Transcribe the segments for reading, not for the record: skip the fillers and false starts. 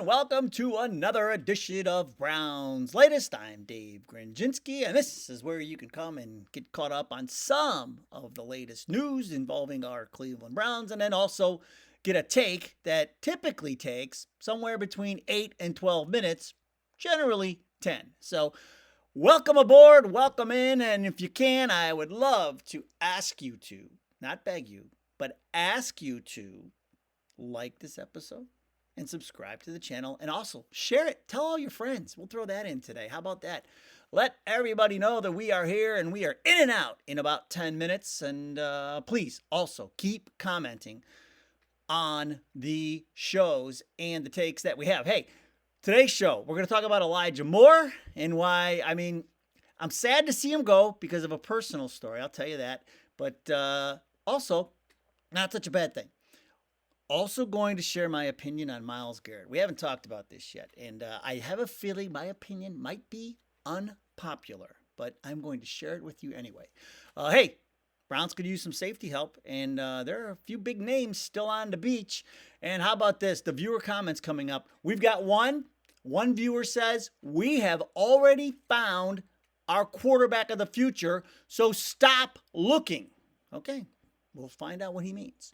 and welcome to another edition of Browns Latest. I'm Dave Grendzynski, and this is where you can come and get caught up on some of the latest news involving our Cleveland Browns, and then also get a take that typically takes somewhere between 8 and 12 minutes, generally 10. So, welcome aboard, welcome in, and if you can, I would love to ask you to, not beg you, but ask you to like this episode and subscribe to the channel, and also share it. Tell all your friends. We'll throw that in today. How about that? Let everybody know that we are here and we are in and out in about 10 minutes. And please also keep commenting on the shows and the takes that we have. Hey, today's show, we're going to talk about Elijah Moore and why, I'm sad to see him go because of a personal story. I'll tell you that. But also, not such a bad thing. Also going to share my opinion on Myles Garrett. We haven't talked about this yet, and I have a feeling my opinion might be unpopular, but I'm going to share it with you anyway. Hey, Browns could use some safety help, and there are a few big names still on the beach. And how about this? The viewer comments coming up. We've got one. One viewer says, we have already found our quarterback of the future, so stop looking. Okay, we'll find out what he means.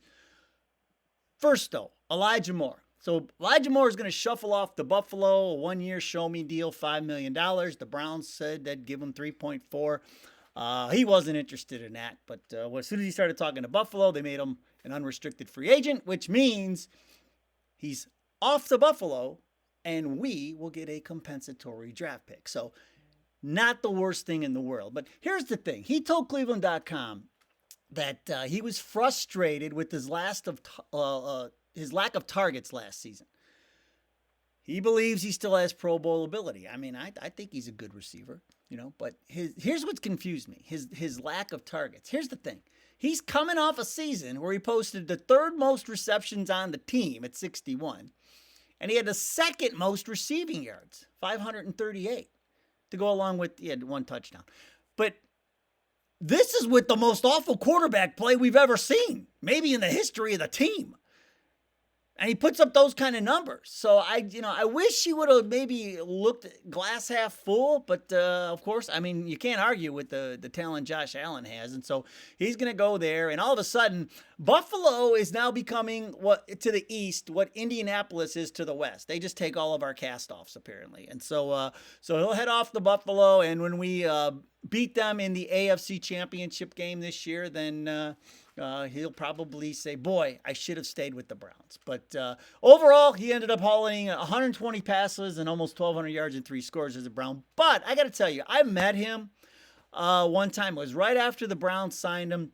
First, though, Elijah Moore. So Elijah Moore is going to shuffle off to Buffalo, a one-year show-me deal, $5 million. The Browns said they'd give him 3.4. He wasn't interested in that, but as soon as he started talking to Buffalo, they made him an unrestricted free agent, which means he's off to Buffalo, and we will get a compensatory draft pick. So not the worst thing in the world. But here's the thing. He told Cleveland.com that he was frustrated with his lack of targets last season. He believes he still has Pro Bowl ability. I think he's a good receiver, but here's what's confused me. His lack of targets. Here's the thing. He's coming off a season where he posted the third most receptions on the team at 61, and he had the second most receiving yards, 538, to go along with, he had one touchdown. But this is with the most awful quarterback play we've ever seen, maybe in the history of the team. And he puts up those kind of numbers. So I wish he would have maybe looked glass half full, but of course, you can't argue with the talent Josh Allen has. And so he's going to go there. And all of a sudden, Buffalo is now becoming what to the east, what Indianapolis is to the west. They just take all of our cast-offs, apparently. And so he'll head off to Buffalo. And when we beat them in the AFC Championship game this year, then he'll probably say, boy, I should have stayed with the Browns. But overall, he ended up hauling 120 passes and almost 1,200 yards and 3 scores as a Brown. But I got to tell you, I met him one time. It was right after the Browns signed him,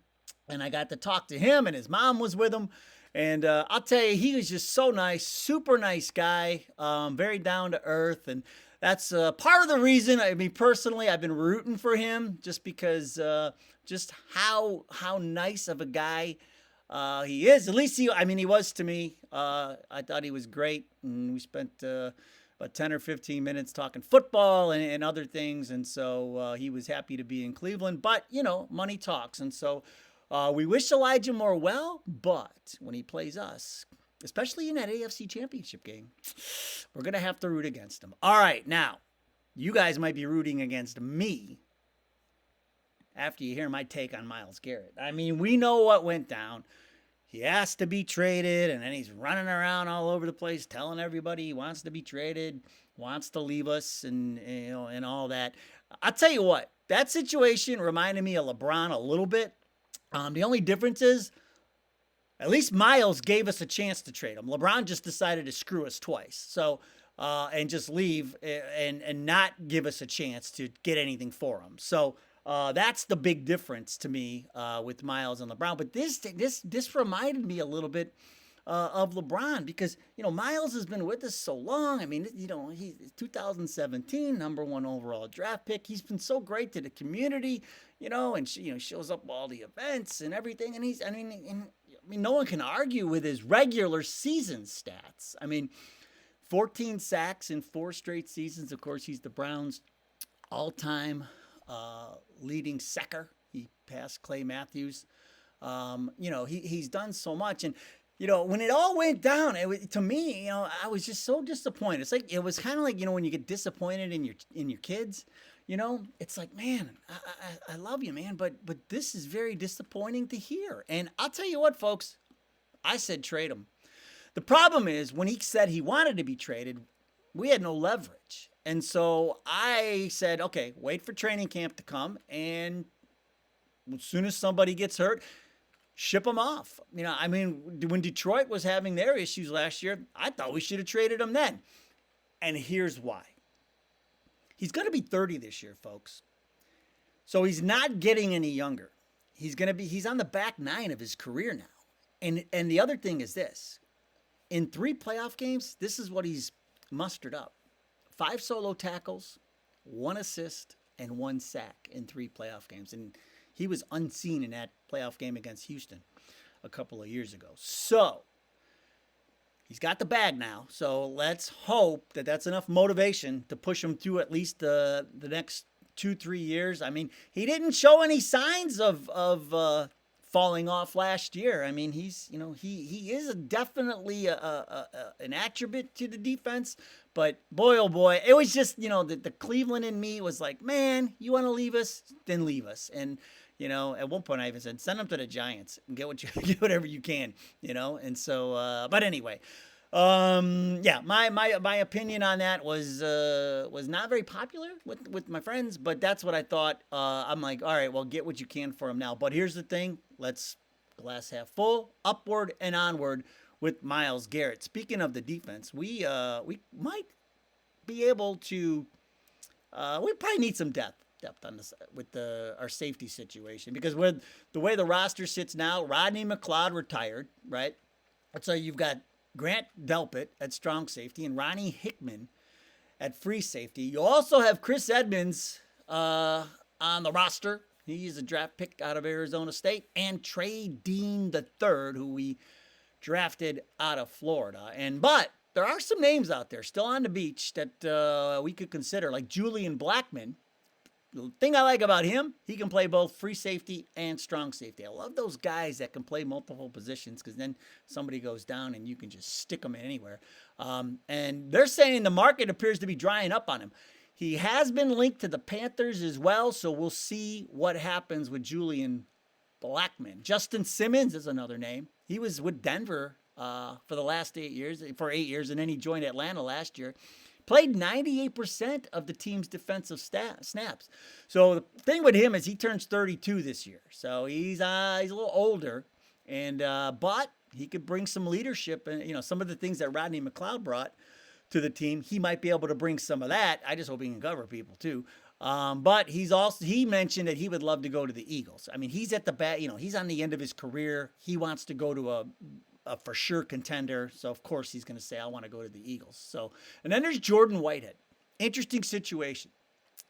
and I got to talk to him, and his mom was with him. And I'll tell you, he was just so nice, super nice guy, very down to earth. And that's part of the reason, personally, I've been rooting for him just because just how nice of a guy he is. At least he was to me. I thought he was great. And we spent about 10 or 15 minutes talking football and other things. And so he was happy to be in Cleveland. But, money talks. And so we wish Elijah Moore well. But when he plays us, especially in that AFC Championship game, we're going to have to root against him. All right, now, you guys might be rooting against me after you hear my take on Myles Garrett. We know what went down. He asked to be traded, and then he's running around all over the place telling everybody he wants to be traded, wants to leave us, and all that. I'll tell you what, that situation reminded me of LeBron a little bit. The only difference is, at least Myles gave us a chance to trade him. LeBron just decided to screw us twice. So, and just leave and not give us a chance to get anything for him. So, that's the big difference to me with Myles and LeBron. But this reminded me a little bit of LeBron because, Myles has been with us so long. He's 2017 number 1 overall draft pick. He's been so great to the community, and shows up all the events and everything. And no one can argue with his regular season stats. 14 sacks in 4 straight seasons. Of course, he's the Browns' all-time leading sacker. He passed Clay Matthews. He's done so much. And when it all went down, to me, I was just so disappointed. It's like it was kind of like when you get disappointed in your kids. It's like, man, I love you, man, but this is very disappointing to hear. And I'll tell you what, folks, I said trade him. The problem is when he said he wanted to be traded, we had no leverage. And so I said, okay, wait for training camp to come, and as soon as somebody gets hurt, ship them off. When Detroit was having their issues last year, I thought we should have traded him then. And here's why. He's going to be 30 this year, folks. So he's not getting any younger. He's on the back nine of his career now. And the other thing is this. In 3 playoff games, this is what he's mustered up. 5 solo tackles, 1 assist, and 1 sack in 3 playoff games. And he was unseen in that playoff game against Houston a couple of years ago. So he's got the bag now. So let's hope that that's enough motivation to push him through at least the next 2-3 years. He didn't show any signs of falling off last year. He's he is definitely an attribute to the defense, but boy oh boy, it was just the Cleveland in me was like, man, you want to leave us, then leave us. And at one point I even said, send him to the Giants and get whatever you can, And so, but anyway, my opinion on that was not very popular with my friends, but that's what I thought. I'm like, all right, well, get what you can for him now. But here's the thing: let's glass half full, upward and onward with Myles Garrett. Speaking of the defense, we might be able to. We probably need some depth on this with our safety situation, because with the way the roster sits now, Rodney McLeod retired, right? So you've got Grant Delpit at strong safety and Ronnie Hickman at free safety. You also have Chris Edmonds on the roster. He's a draft pick out of Arizona State, and Trey Dean III, who we drafted out of Florida. But there are some names out there still on the beach that we could consider, like Julian Blackmon. The thing I like about him, he can play both free safety and strong safety. I love those guys that can play multiple positions, because then somebody goes down and you can just stick them anywhere. And they're saying the market appears to be drying up on him. He has been linked to the Panthers as well, so we'll see what happens with Julian Blackmon. Justin Simmons is another name. He was with Denver for the last 8 years, and then he joined Atlanta last year. Played 98% of the team's defensive snaps. So the thing with him is he turns 32 this year. So he's a little older, and but he could bring some leadership, and some of the things that Rodney McLeod brought to the team, he might be able to bring some of that. I just hope he can cover people too. But he mentioned that he would love to go to the Eagles. He's at the back, he's on the end of his career. He wants to go to a for sure contender. So of course he's going to say, I want to go to the Eagles. So, and then there's Jordan Whitehead. Interesting situation.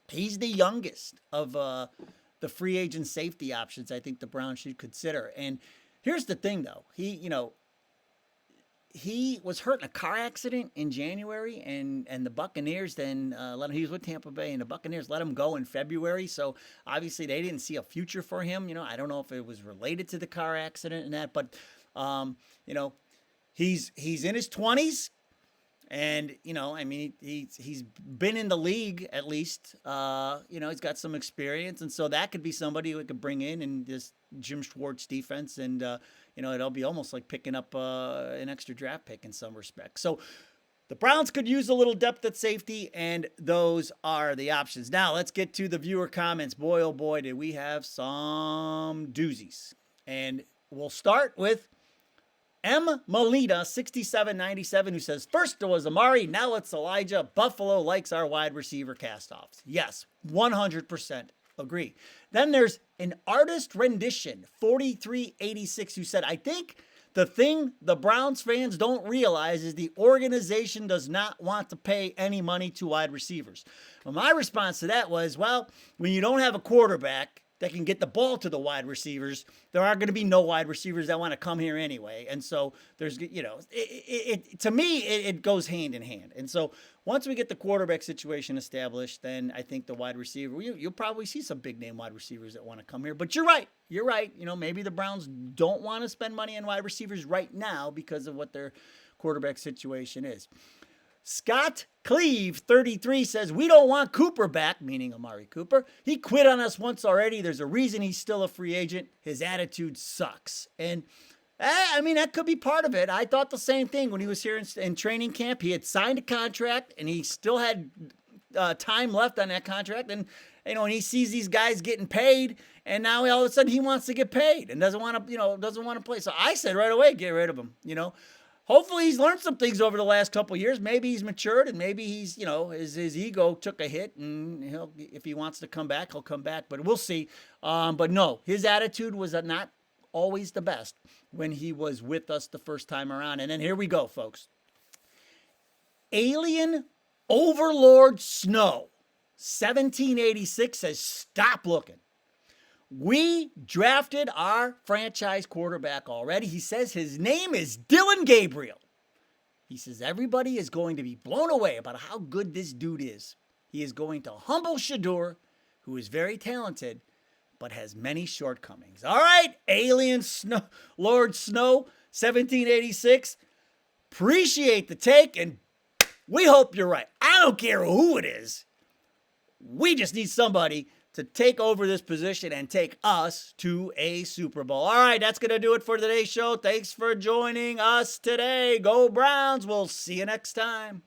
He's the youngest of the free agent safety options I think the Browns should consider. And here's the thing though. He was hurt in a car accident in January, and the Buccaneers then let him. He was with Tampa Bay, and the Buccaneers let him go in February. So obviously they didn't see a future for him. I don't know if it was related to the car accident and that, but he's in his 20s, and he's been in the league at least. He's got some experience, and so that could be somebody who could bring in this Jim Schwartz defense, and it'll be almost like picking up an extra draft pick in some respects. So the Browns could use a little depth at safety, and those are the options. Now let's get to the viewer comments. Boy, oh boy, did we have some doozies. And we'll start with M. Melita, 6797, who says, first it was Amari, now it's Elijah. Buffalo likes our wide receiver castoffs. Yes, 100% agree. Then there's an artist rendition, 4386, who said, I think the thing the Browns fans don't realize is the organization does not want to pay any money to wide receivers. Well, my response to that was, well, when you don't have a quarterback that can get the ball to the wide receivers, there are going to be no wide receivers that want to come here anyway. And so there's, to me, it goes hand in hand. And so once we get the quarterback situation established, then I think the wide receiver, you'll probably see some big name wide receivers that want to come here. But you're right. You're right. Maybe the Browns don't want to spend money on wide receivers right now because of what their quarterback situation is. Scott Cleve, 33, says, we don't want Cooper back, meaning Amari Cooper. He quit on us once already. There's a reason he's still a free agent. His attitude sucks. And, that could be part of it. I thought the same thing when he was here in training camp. He had signed a contract, and he still had time left on that contract. And, and he sees these guys getting paid, and now all of a sudden he wants to get paid and doesn't want to play. So I said right away, get rid of him, Hopefully he's learned some things over the last couple of years. Maybe he's matured, and maybe he's, his ego took a hit, and if he wants to come back, he'll come back. But we'll see. But no, his attitude was not always the best when he was with us the first time around. And then here we go, folks. Alien Overlord Snow, 1786, says, stop looking. We drafted our franchise quarterback already. He says his name is Dylan Gabriel. He says everybody is going to be blown away about how good this dude is. He is going to humble Shador, who is very talented, but has many shortcomings. All right, Alien Snow, Lord Snow, 1786. Appreciate the take, and we hope you're right. I don't care who it is. We just need somebody to take over this position and take us to a Super Bowl. All right, that's going to do it for today's show. Thanks for joining us today. Go Browns. We'll see you next time.